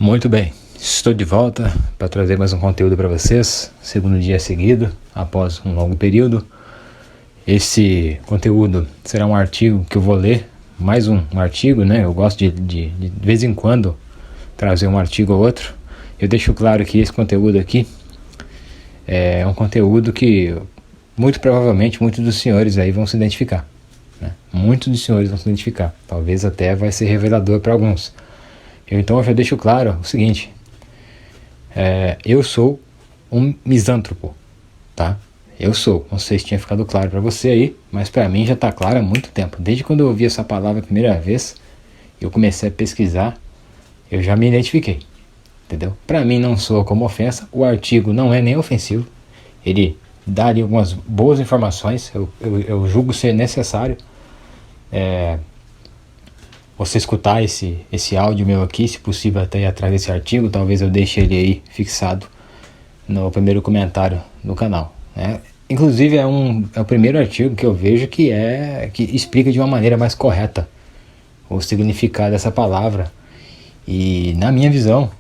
Muito bem, estou de volta para trazer mais um conteúdo para vocês, segundo dia seguido, após um longo período. Esse conteúdo será um artigo que eu vou ler, mais um artigo, né? Eu gosto de vez em quando trazer um artigo ou outro. Eu deixo claro que esse conteúdo aqui é um conteúdo que muito provavelmente muitos dos senhores aí vão se identificar, né? Muitos dos senhores vão se identificar, talvez até vai ser revelador para alguns. Então eu já deixo claro o seguinte, eu sou um misântropo, tá? Eu sou, não sei se tinha ficado claro para você aí, mas para mim já está claro há muito tempo. Desde quando eu ouvi essa palavra a primeira vez, eu comecei a pesquisar, eu já me identifiquei, entendeu? Para mim não soa como ofensa, o artigo não é nem ofensivo, ele dá ali algumas boas informações, eu julgo ser necessário você escutar esse áudio meu aqui, se possível até ir atrás desse artigo, talvez eu deixe ele aí fixado no primeiro comentário do canal, né? Inclusive é o primeiro artigo que eu vejo que explica de uma maneira mais correta o significado dessa palavra, e na minha visão,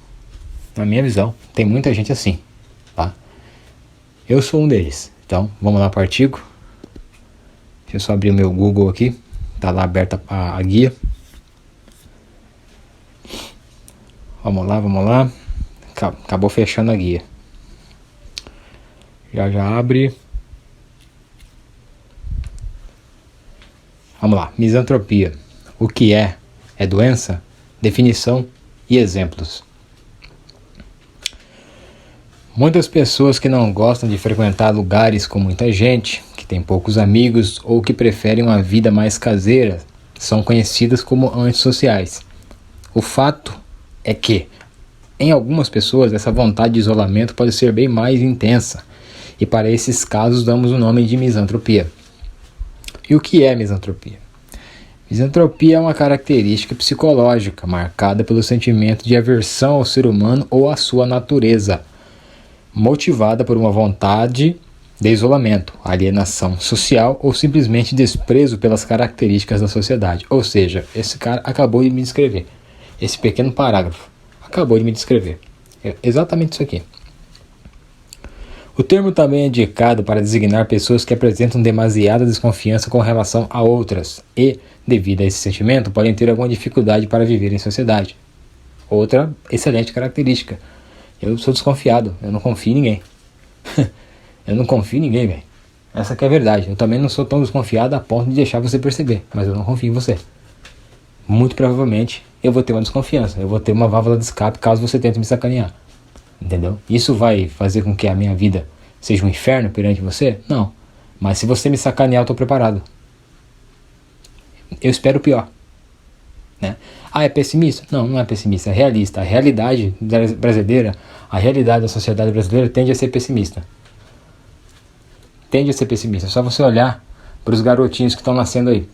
tem muita gente assim, tá? Eu sou um deles. Então vamos lá para o artigo. Deixa eu só abrir o meu Google aqui, tá lá aberta a guia. Vamos lá. Acabou fechando a guia. Já abre. Vamos lá. Misantropia. O que é? É doença? Definição e exemplos. Muitas pessoas que não gostam de frequentar lugares com muita gente, que têm poucos amigos ou que preferem uma vida mais caseira, são conhecidas como antissociais. O fato é que, em algumas pessoas, essa vontade de isolamento pode ser bem mais intensa, e para esses casos damos o nome de misantropia. E o que é misantropia? Misantropia é uma característica psicológica marcada pelo sentimento de aversão ao ser humano ou à sua natureza, motivada por uma vontade de isolamento, alienação social ou simplesmente desprezo pelas características da sociedade. Ou seja, esse cara acabou de me descrever. Esse pequeno parágrafo acabou de me descrever. É exatamente isso aqui. O termo também é indicado para designar pessoas que apresentam demasiada desconfiança com relação a outras e, devido a esse sentimento, podem ter alguma dificuldade para viver em sociedade. Outra excelente característica. Eu sou desconfiado, eu não confio em ninguém. Eu não confio em ninguém, velho. Essa que é a verdade. Eu também não sou tão desconfiado a ponto de deixar você perceber, mas eu não confio em você. Muito provavelmente eu vou ter uma desconfiança, eu vou ter uma válvula de escape caso você tente me sacanear, entendeu? Isso vai fazer com que a minha vida seja um inferno perante você? Não, mas se você me sacanear eu estou preparado. Eu espero o pior, né? É pessimista? Não é pessimista, é realista. A realidade brasileira, a realidade da sociedade brasileira tende a ser pessimista. Tende a ser pessimista. É só você olhar para os garotinhos que estão nascendo aí,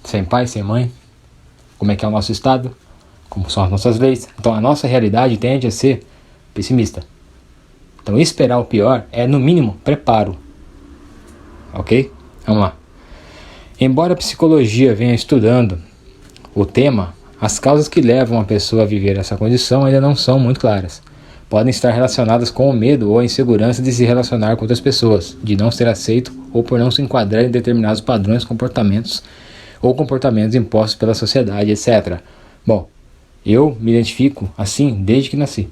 sem pai, sem mãe, como é que é o nosso estado, como são as nossas leis. Então a nossa realidade tende a ser pessimista. Então esperar o pior é, no mínimo, preparo. Ok? Vamos lá. Embora a psicologia venha estudando o tema, as causas que levam a pessoa a viver essa condição ainda não são muito claras. Podem estar relacionadas com o medo ou a insegurança de se relacionar com outras pessoas, de não ser aceito ou por não se enquadrar em determinados padrões, comportamentos impostos pela sociedade, etc. Bom, eu me identifico assim desde que nasci.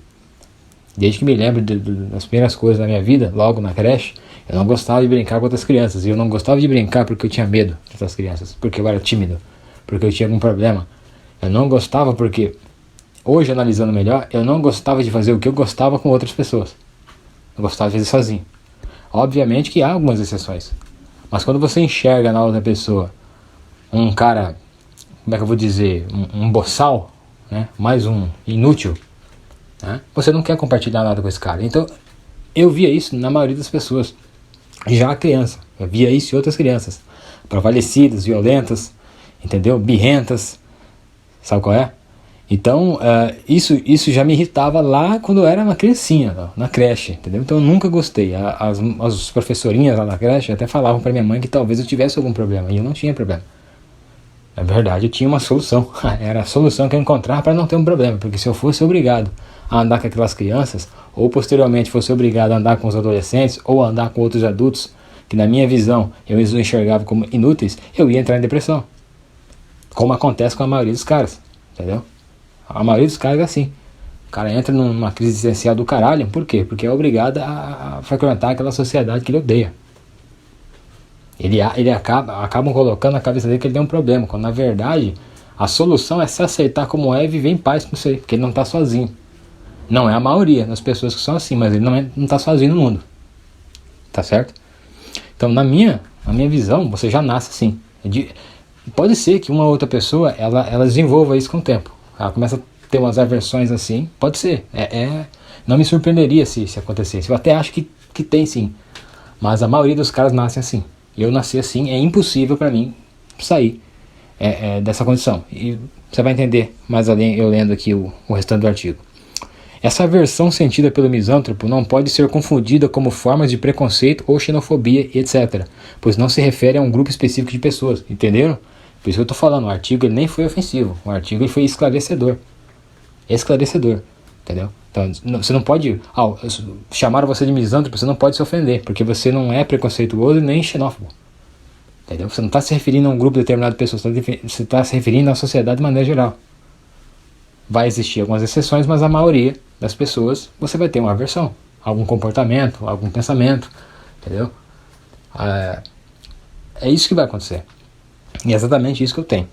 Desde que me lembro das primeiras coisas da minha vida, logo na creche, eu não gostava de brincar com outras crianças. E eu não gostava de brincar porque eu tinha medo dessas crianças, porque eu era tímido, porque eu tinha algum problema. Eu não gostava porque, hoje analisando melhor, eu não gostava de fazer o que eu gostava com outras pessoas. Eu gostava de fazer sozinho. Obviamente que há algumas exceções. Mas quando você enxerga na outra pessoa um cara, como é que eu vou dizer, um boçal, né? Mais um inútil, né? Você não quer compartilhar nada com esse cara. Então eu via isso na maioria das pessoas, já criança, eu via isso em outras crianças, prevalecidas, violentas, entendeu? Birrentas, sabe qual é? Então isso já me irritava lá quando eu era uma criancinha, na creche, entendeu? Então eu nunca gostei. As professorinhas lá na creche até falavam para minha mãe que talvez eu tivesse algum problema, e eu não tinha problema. Na verdade, eu tinha uma solução. Era a solução que eu encontrava para não ter um problema. Porque se eu fosse obrigado a andar com aquelas crianças, ou posteriormente fosse obrigado a andar com os adolescentes, ou a andar com outros adultos, que na minha visão eu os enxergava como inúteis, eu ia entrar em depressão. Como acontece com a maioria dos caras, entendeu? A maioria dos caras é assim. O cara entra numa crise existencial do caralho. Por quê? Porque é obrigado a frequentar aquela sociedade que ele odeia. Ele acabam colocando na cabeça dele que ele tem um problema, quando na verdade a solução é se aceitar como é e viver em paz com isso aí, porque ele não está sozinho. Não é a maioria das pessoas que são assim, mas ele não está sozinho no mundo. Tá certo? Então, na minha visão, você já nasce assim. Pode ser que uma outra pessoa ela desenvolva isso com o tempo. Ela começa a ter umas aversões assim. Pode ser. Não me surpreenderia se acontecesse. Eu até acho que tem sim. Mas a maioria dos caras nascem assim. Eu nasci assim, é impossível para mim sair dessa condição. E você vai entender mais além eu lendo aqui o restante do artigo. Essa aversão sentida pelo misântropo não pode ser confundida como formas de preconceito ou xenofobia, etc., pois não se refere a um grupo específico de pessoas, entenderam? Por isso que eu estou falando, o artigo ele nem foi ofensivo, o artigo ele foi esclarecedor, entendeu? Então, você não pode, chamaram você de misântropo, você não pode se ofender, porque você não é preconceituoso nem xenófobo, entendeu? Você não está se referindo a um grupo determinado de pessoas, você está se referindo à sociedade de maneira geral. Vai existir algumas exceções, mas a maioria das pessoas você vai ter uma aversão, algum comportamento, algum pensamento, entendeu? É isso que vai acontecer. E é exatamente isso que eu tenho.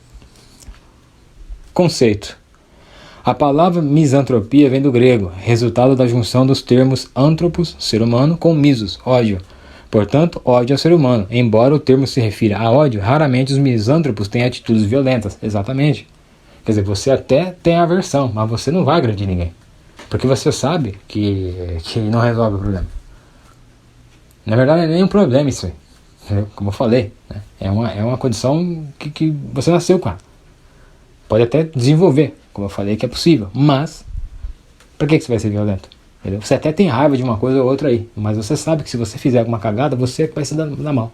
Conceito. A palavra misantropia vem do grego, resultado da junção dos termos antropos, ser humano, com misos, ódio. Portanto, ódio ao ser humano. Embora o termo se refira a ódio, raramente os misântropos têm atitudes violentas. Exatamente. Quer dizer, você até tem aversão, mas você não vai agredir ninguém. Porque você sabe que não resolve o problema. Na verdade, não é nem um problema isso aí. Como eu falei, né? É uma condição que você nasceu com ela. Pode até desenvolver, como eu falei que é possível. Mas, por que você vai ser violento? Entendeu? Você até tem raiva de uma coisa ou outra aí. Mas você sabe que se você fizer alguma cagada, você vai se dar mal.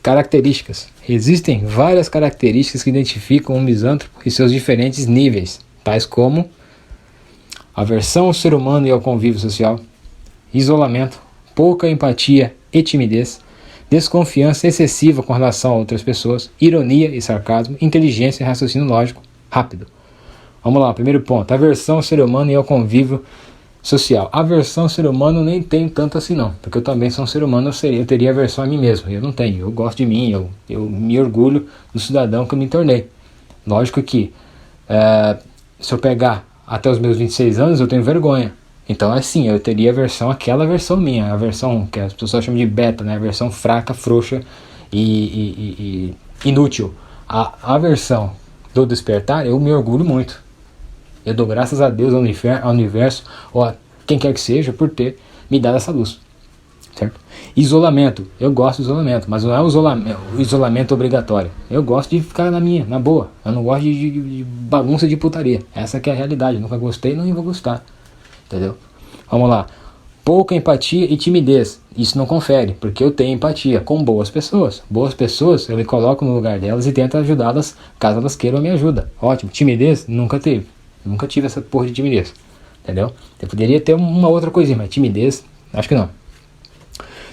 Características. Existem várias características que identificam um misântropo e seus diferentes níveis, tais como aversão ao ser humano e ao convívio social, isolamento, pouca empatia e timidez, desconfiança excessiva com relação a outras pessoas, ironia e sarcasmo, inteligência e raciocínio lógico rápido. Vamos lá, primeiro ponto, aversão ao ser humano e ao convívio social. Aversão ao ser humano nem tem tanto assim não, porque eu também sou um ser humano, eu teria aversão a mim mesmo, eu não tenho, eu gosto de mim, eu me orgulho do cidadão que eu me tornei. Lógico que se eu pegar até os meus 26 anos eu tenho vergonha, então assim, eu teria aversão àquela versão minha, a versão que as pessoas chamam de beta, né? A versão fraca, frouxa e inútil. A versão do despertar, eu me orgulho muito. Eu dou graças a Deus, ao universo, ou a quem quer que seja, por ter me dado essa luz. Certo? Isolamento. Eu gosto de isolamento, mas não é o isolamento obrigatório. Eu gosto de ficar na minha, na boa. Eu não gosto de bagunça de putaria. Essa que é a realidade. Eu nunca gostei e não vou gostar. Entendeu? Vamos lá. Pouca empatia e timidez. Isso não confere, porque eu tenho empatia com boas pessoas. Boas pessoas, eu me coloco no lugar delas e tento ajudá-las caso elas queiram a minha ajuda. Ótimo. Timidez? Nunca teve. Nunca tive essa porra de timidez, entendeu? Eu poderia ter uma outra coisinha, mas timidez, acho que não.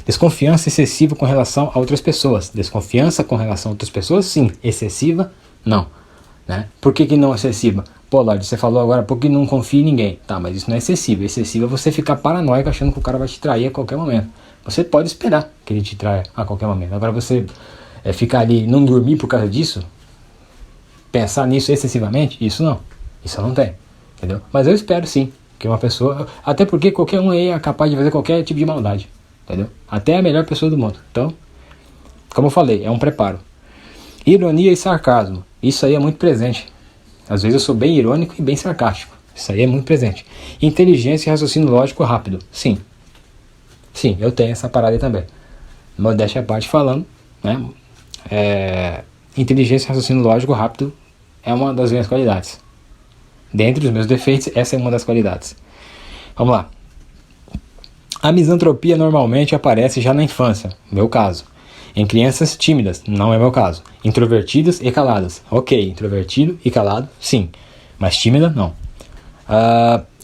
Desconfiança excessiva com relação a outras pessoas. Desconfiança com relação a outras pessoas, sim. Excessiva, não. Né? Por que não excessiva? Pô, Lorde, você falou agora porque não confia em ninguém. Tá, mas isso não é excessivo. Excessivo é você ficar paranoico achando que o cara vai te trair a qualquer momento. Você pode esperar que ele te traia a qualquer momento. Agora você ficar ali e não dormir por causa disso, pensar nisso excessivamente, isso não. Isso eu não tenho, entendeu? Mas eu espero sim que uma pessoa, até porque qualquer um aí é capaz de fazer qualquer tipo de maldade, entendeu? Até a melhor pessoa do mundo. Então, como eu falei, é um preparo. Ironia e sarcasmo, isso aí é muito presente. Às vezes eu sou bem irônico e bem sarcástico. Isso aí é muito presente. Inteligência e raciocínio lógico rápido, sim. Sim, eu tenho essa parada aí também. Modéstia à parte falando, né? Inteligência e raciocínio lógico rápido é uma das minhas qualidades. Dentre os meus defeitos, essa é uma das qualidades. Vamos lá. A misantropia normalmente aparece já na infância, no meu caso. Em crianças tímidas, não é meu caso. Introvertidas e caladas. Ok, introvertido e calado, sim. Mas tímida, não.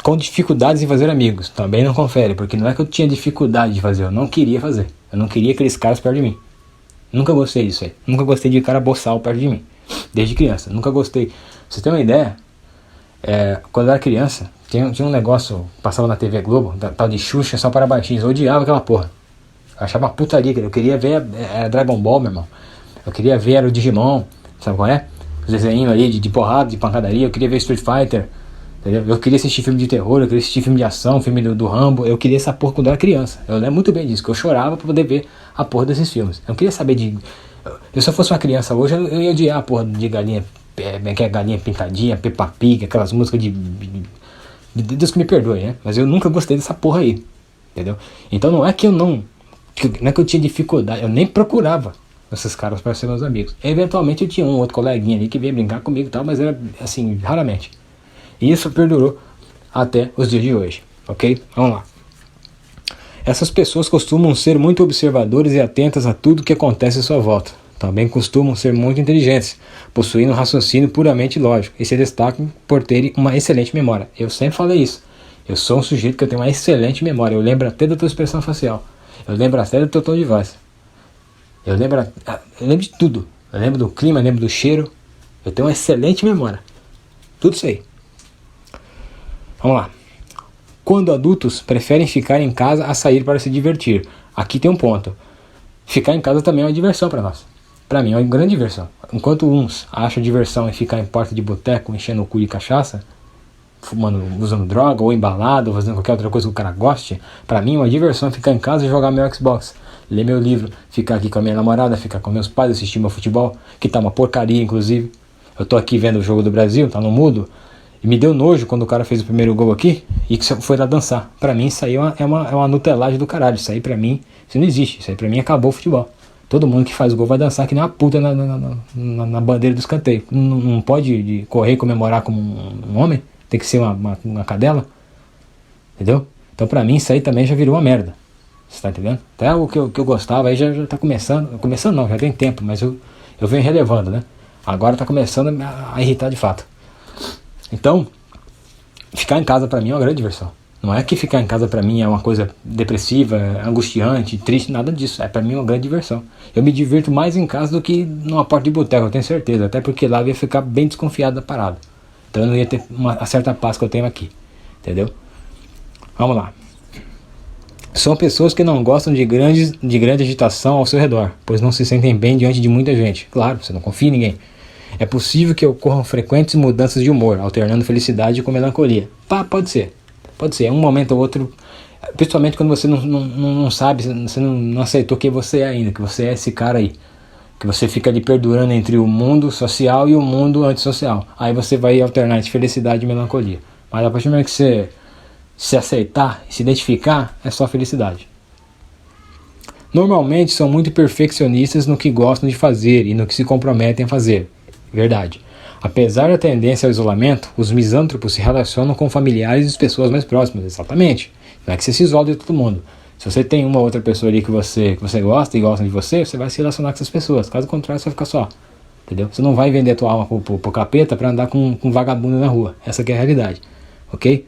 Com dificuldades em fazer amigos, também não confere, porque não é que eu tinha dificuldade de fazer, eu não queria fazer. Eu não queria aqueles caras perto de mim. Nunca gostei disso aí. Nunca gostei de cara boçal perto de mim. Desde criança. Nunca gostei. Pra você ter uma ideia, quando eu era criança, tinha um negócio, passava na TV Globo, tal de Xuxa só para baixinhos. Eu odiava aquela porra. Eu achava uma putaria. Eu queria ver Dragon Ball, meu irmão. Eu queria ver o Digimon. Sabe qual é? Os desenhos ali de porrada, de pancadaria. Eu queria ver Street Fighter. Entendeu? Eu queria assistir filme de terror, eu queria assistir filme de ação, filme do Rambo. Eu queria essa porra quando eu era criança. Eu lembro muito bem disso, que eu chorava pra poder ver a porra desses filmes. Eu não queria saber de... Se eu fosse uma criança hoje, eu ia odiar a porra de galinha, que é galinha pintadinha, Peppa Pig, aquelas músicas de Deus que me perdoe, né? Mas eu nunca gostei dessa porra aí, entendeu? Então não é que não é que eu tinha dificuldade, eu nem procurava esses caras para ser meus amigos. Eventualmente eu tinha um outro coleguinha ali que veio brincar comigo e tal, mas era assim, raramente. E isso perdurou até os dias de hoje, ok? Vamos lá. Essas pessoas costumam ser muito observadoras e atentas a tudo que acontece à sua volta. Também costumam ser muito inteligentes, possuindo um raciocínio puramente lógico e se destacam por terem uma excelente memória. Eu sempre falei isso. Eu sou um sujeito que tem uma excelente memória. Eu lembro até da tua expressão facial. Eu lembro até do teu tom de voz. Eu lembro de tudo. Eu lembro do clima, eu lembro do cheiro. Eu tenho uma excelente memória. Tudo isso aí. Vamos lá. Quando adultos preferem ficar em casa a sair para se divertir. Aqui tem um ponto. Ficar em casa também é uma diversão para nós. Para mim é uma grande diversão. Enquanto uns acham diversão em ficar em porta de boteco, enchendo o cu de cachaça, fumando, usando droga, ou embalado, ou fazendo qualquer outra coisa que o cara goste, para mim é uma diversão ficar em casa e jogar meu Xbox, ler meu livro, ficar aqui com a minha namorada, ficar com meus pais, assistir meu futebol, que tá uma porcaria inclusive. Eu tô aqui vendo o jogo do Brasil, tá no mudo. E me deu nojo quando o cara fez o primeiro gol aqui e que foi lá dançar. Pra mim isso aí é uma nutelagem do caralho. Isso aí pra mim, isso não existe. Isso aí pra mim acabou o futebol. Todo mundo que faz gol vai dançar que nem uma puta na bandeira do escanteio. Não pode correr e comemorar como um homem. Tem que ser uma cadela. Entendeu? Então pra mim isso aí também já virou uma merda. Você tá entendendo? Até o que eu gostava aí já tá começando. Começando não, já tem tempo, mas eu venho relevando, né? Agora tá começando a irritar de fato. Então, ficar em casa pra mim é uma grande diversão. Não é que ficar em casa pra mim é uma coisa depressiva, angustiante, triste, nada disso. É pra mim uma grande diversão. Eu me divirto mais em casa do que numa porta de boteco, eu tenho certeza. Até porque lá eu ia ficar bem desconfiado da parada. Então eu não ia ter a certa paz que eu tenho aqui. Entendeu? Vamos lá. São pessoas que não gostam de grande agitação ao seu redor, pois não se sentem bem diante de muita gente. Claro, você não confia em ninguém. É possível que ocorram frequentes mudanças de humor, alternando felicidade com melancolia. Pode ser. Pode ser. Um momento ou outro, principalmente quando você não sabe, você não aceitou quem você é ainda, que você é esse cara aí. Que você fica ali perdurando entre o mundo social e o mundo antissocial. Aí você vai alternar entre felicidade e melancolia. Mas a partir do momento que você se aceitar, se identificar, é só felicidade. Normalmente são muito perfeccionistas no que gostam de fazer e no que se comprometem a fazer. Verdade. Apesar da tendência ao isolamento, os misântropos se relacionam com familiares e pessoas mais próximas. Exatamente. Não é que você se isole de todo mundo. Se você tem uma outra pessoa ali que você gosta e gosta de você vai se relacionar com essas pessoas. Caso contrário, você vai ficar só. Entendeu? Você não vai vender a tua alma pro capeta pra andar com vagabundo na rua. Essa que é a realidade. Ok?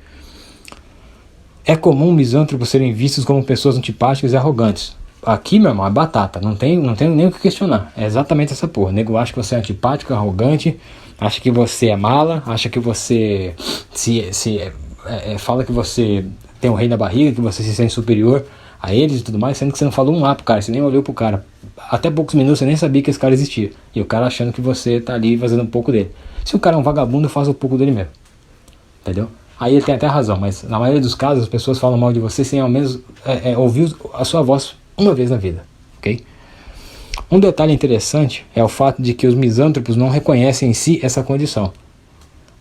É comum misântropos serem vistos como pessoas antipáticas e arrogantes. Aqui, meu irmão, é batata, não tem nem o que questionar. É exatamente essa porra. O nego acha que você é antipático, arrogante, acha que você é mala, acha que você fala que você tem um rei na barriga, que você se sente superior a eles e tudo mais, sendo que você não falou um A pro cara, você nem olhou pro cara. Até poucos minutos você nem sabia que esse cara existia. E o cara achando que você tá ali fazendo um pouco dele. Se o cara é um vagabundo, faz um pouco dele mesmo. Entendeu? Aí ele tem até razão, mas na maioria dos casos as pessoas falam mal de você sem ao menos ouvir a sua voz uma vez na vida, ok? Um detalhe interessante é o fato de que os misântropos não reconhecem em si essa condição.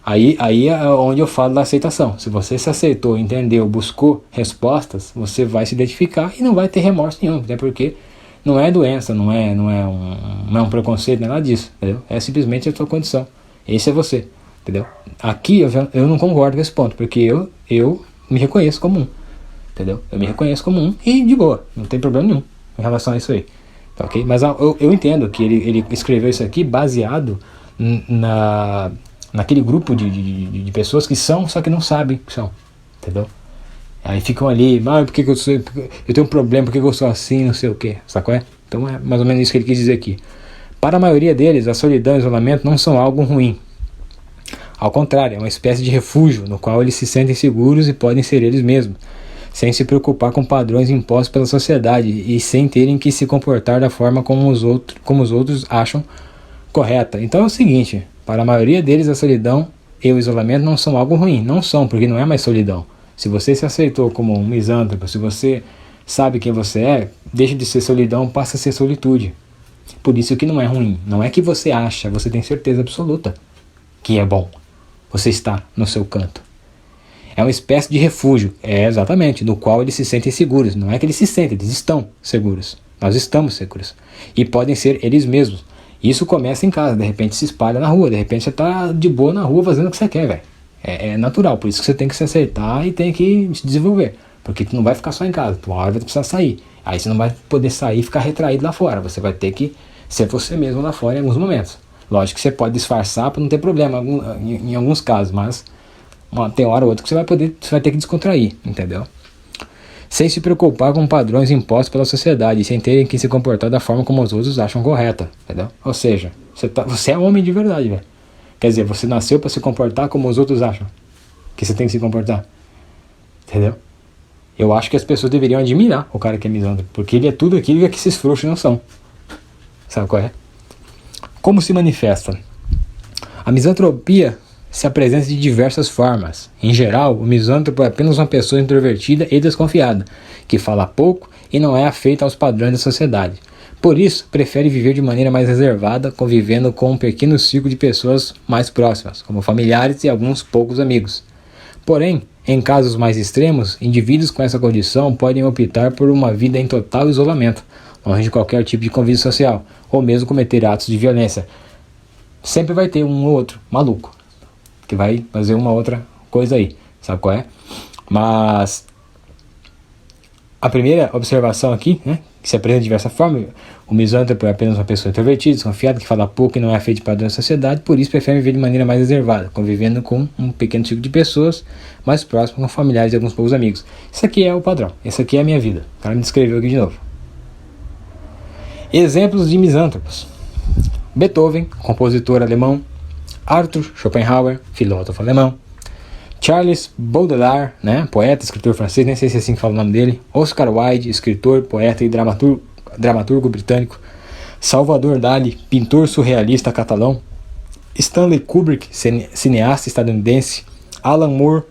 Aí é onde eu falo da aceitação. Se você se aceitou, entendeu, buscou respostas, você vai se identificar e não vai ter remorso nenhum, até porque não é doença, não é um preconceito, não é nada disso, entendeu? É simplesmente a sua condição. Esse é você, entendeu? Aqui eu não concordo com esse ponto, porque eu me reconheço como um. Entendeu? Eu me reconheço como um e de boa, não tem problema nenhum em relação a isso aí. ok? Mas eu entendo que ele escreveu isso aqui baseado naquele grupo de pessoas que são, só que não sabem que são, entendeu? Aí ficam ali, por que eu tenho um problema, por que eu sou assim, não sei o que, sabe qual é? Então é mais ou menos isso que ele quis dizer aqui. Para a maioria deles, a solidão e o isolamento não são algo ruim. Ao contrário, é uma espécie de refúgio no qual eles se sentem seguros e podem ser eles mesmos, sem se preocupar com padrões impostos pela sociedade e sem terem que se comportar da forma como os outros acham correta. Então é o seguinte, para a maioria deles a solidão e o isolamento não são algo ruim. Não são, porque não é mais solidão. Se você se aceitou como um misântropo, se você sabe quem você é, deixa de ser solidão, passa a ser solitude. Por isso que não é ruim. Não é que você acha, você tem certeza absoluta que é bom. Você está no seu canto. É uma espécie de refúgio, exatamente, no qual eles se sentem seguros. Não é que eles se sentem, eles estão seguros. Nós estamos seguros. E podem ser eles mesmos. Isso começa em casa, de repente se espalha na rua, de repente você está de boa na rua fazendo o que você quer, velho. É natural, por isso que você tem que se aceitar e tem que se desenvolver. Porque tu não vai ficar só em casa, tu uma hora vai precisar sair. Aí você não vai poder sair e ficar retraído lá fora. Você vai ter que ser você mesmo lá fora em alguns momentos. Lógico que você pode disfarçar para não ter problema em alguns casos, mas tem hora ou outra que você vai ter que descontrair, entendeu? Sem se preocupar com padrões impostos pela sociedade, sem terem que se comportar da forma como os outros acham correta, entendeu? Ou seja, você é homem de verdade, velho. Quer dizer, você nasceu para se comportar como os outros acham que você tem que se comportar, entendeu? Eu acho que as pessoas deveriam admirar o cara que é misântropo, porque ele é tudo aquilo que esses frouxos não são. Sabe qual é? Como se manifesta? A misantropia se apresenta de diversas formas. Em geral, o misântropo é apenas uma pessoa introvertida e desconfiada, que fala pouco e não é afeita aos padrões da sociedade. Por isso, prefere viver de maneira mais reservada, convivendo com um pequeno círculo de pessoas mais próximas, como familiares e alguns poucos amigos. Porém, em casos mais extremos, indivíduos com essa condição podem optar por uma vida em total isolamento, longe de qualquer tipo de convívio social, ou mesmo cometer atos de violência. Sempre vai ter um ou outro maluco que vai fazer uma outra coisa aí, sabe qual é? Mas a primeira observação aqui, né, que se apresenta de diversa forma, o misântropo é apenas uma pessoa introvertida, desconfiada, que fala pouco e não é afeito de padrões da sociedade, por isso prefere viver de maneira mais reservada, convivendo com um pequeno tipo de pessoas mais próximas, com familiares e alguns poucos amigos. Isso aqui é o padrão, essa aqui é a minha vida. O cara me descreveu aqui de novo. Exemplos de misántropos: Beethoven, compositor alemão; Arthur Schopenhauer, filósofo alemão; Charles Baudelaire, né, poeta, escritor francês, nem sei se é assim que fala o nome dele; Oscar Wilde, escritor, poeta e dramaturgo britânico; Salvador Dali, pintor surrealista catalão; Stanley Kubrick, cineasta estadunidense; Alan Moore,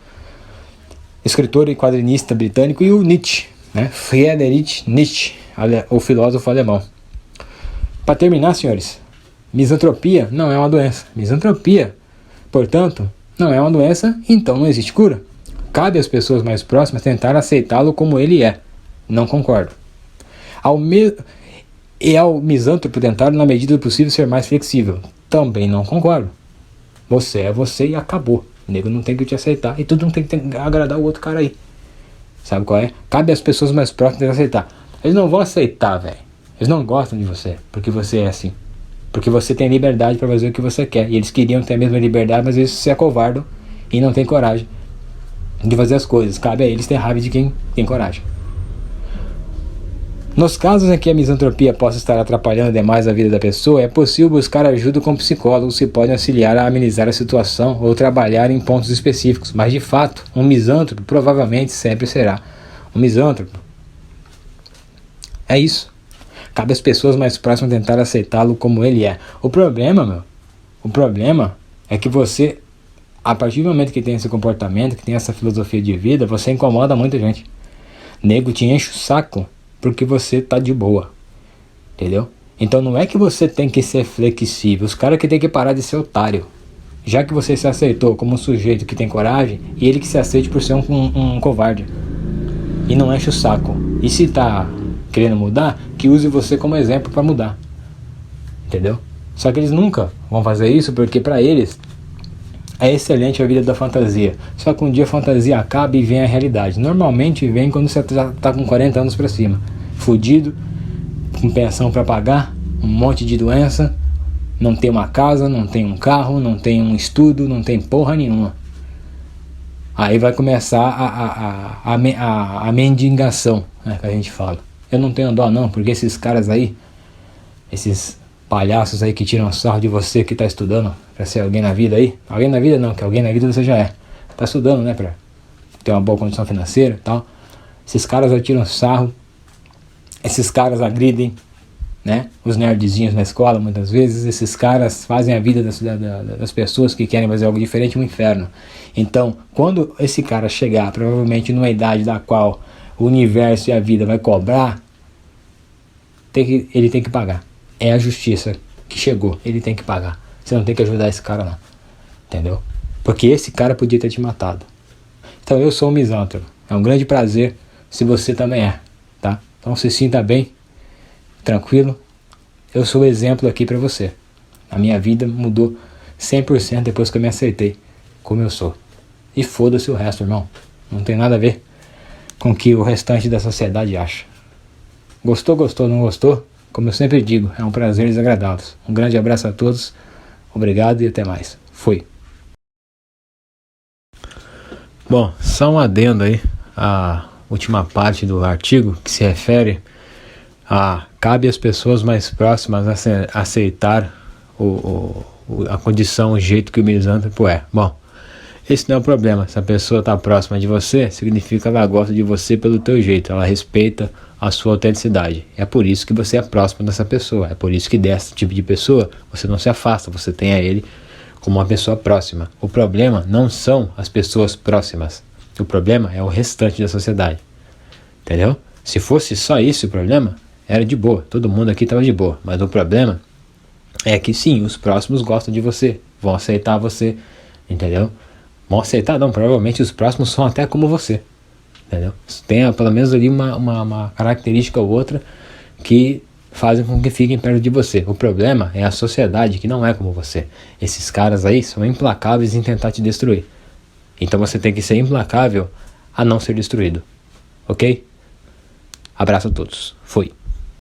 escritor e quadrinista britânico; e o Nietzsche, né, Friedrich Nietzsche, o filósofo alemão. Para terminar, senhores, misantropia não é uma doença. Misantropia, portanto, não é uma doença, então não existe cura. Cabe às pessoas mais próximas tentar aceitá-lo como ele é. Não concordo. Ao misântropo tentar, na medida do possível, ser mais flexível. Também não concordo. Você é você e acabou. O nego não tem que te aceitar e tu não tem que agradar o outro cara aí. Sabe qual é? Cabe às pessoas mais próximas tentar aceitar. Eles não vão aceitar, velho. Eles não gostam de você, porque você é assim. Porque você tem liberdade para fazer o que você quer. E eles queriam ter a mesma liberdade, mas às vezes você é covarde e não tem coragem de fazer as coisas. Cabe a eles ter raiva de quem tem coragem. Nos casos em que a misantropia possa estar atrapalhando demais a vida da pessoa, é possível buscar ajuda com psicólogos que podem auxiliar a amenizar a situação ou trabalhar em pontos específicos. Mas, de fato, um misântropo provavelmente sempre será um misântropo. É isso. Cabe às pessoas mais próximas tentar aceitá-lo como ele é. O problema é que você, a partir do momento que tem esse comportamento, que tem essa filosofia de vida, você incomoda muita gente. Nego te enche o saco porque você tá de boa. Entendeu? Então não é que você tem que ser flexível. Os caras que tem que parar de ser otário. Já que você se aceitou como um sujeito que tem coragem, e ele que se aceite por ser um covarde. E não enche o saco. E se tá querendo mudar, que use você como exemplo para mudar. Entendeu? Só que eles nunca vão fazer isso, porque para eles é excelente a vida da fantasia. Só que um dia a fantasia acaba e vem a realidade. Normalmente vem quando você já tá com 40 anos para cima, fudido, com pensão para pagar, um monte de doença, não tem uma casa, não tem um carro, não tem um estudo, não tem porra nenhuma. Aí vai começar a mendigação, né, que a gente fala. Eu não tenho dó não, porque esses caras aí, esses palhaços aí que tiram sarro de você que tá estudando pra ser alguém na vida aí. Alguém na vida não, que alguém na vida você já é. Tá estudando, né, pra ter uma boa condição financeira e tal. Esses caras aí tiram sarro, esses caras agridem, né, os nerdzinhos na escola muitas vezes. Esses caras fazem a vida das pessoas que querem fazer algo diferente um inferno. Então, quando esse cara chegar, provavelmente numa idade da qual o universo e a vida vai cobrar, ele tem que pagar. É a justiça que chegou, ele tem que pagar. Você não tem que ajudar esse cara não, entendeu? Porque esse cara podia ter te matado. Então eu sou um misântropo, é um grande prazer se você também é, tá? Então se sinta bem, tranquilo. Eu sou o exemplo aqui pra você. A minha vida mudou 100% depois que eu me aceitei como eu sou. E foda-se o resto, irmão. Não tem nada a ver com o que o restante da sociedade acha. Gostou, não gostou? Como eu sempre digo, é um prazer desagradá-los. Um grande abraço a todos, obrigado e até mais. Fui. Bom, só um adendo aí, a última parte do artigo que se refere a cabe às pessoas mais próximas aceitar a condição, o jeito que o misântropo é. Bom, esse não é o problema. Se a pessoa está próxima de você, significa que ela gosta de você pelo teu jeito, ela respeita a sua autenticidade. É por isso que você é próximo dessa pessoa, é por isso que desse tipo de pessoa você não se afasta, você tem a ele como uma pessoa próxima. O problema não são as pessoas próximas, o problema é o restante da sociedade, entendeu? Se fosse só isso o problema, era de boa, todo mundo aqui estava de boa, mas o problema é que sim, os próximos gostam de você, vão aceitar você, entendeu? Vão aceitar, não, provavelmente os próximos são até como você, entendeu? Tem pelo menos ali uma característica ou outra que fazem com que fiquem perto de você. O problema é a sociedade que não é como você. Esses caras aí são implacáveis em tentar te destruir. Então você tem que ser implacável a não ser destruído, ok? Abraço a todos, fui.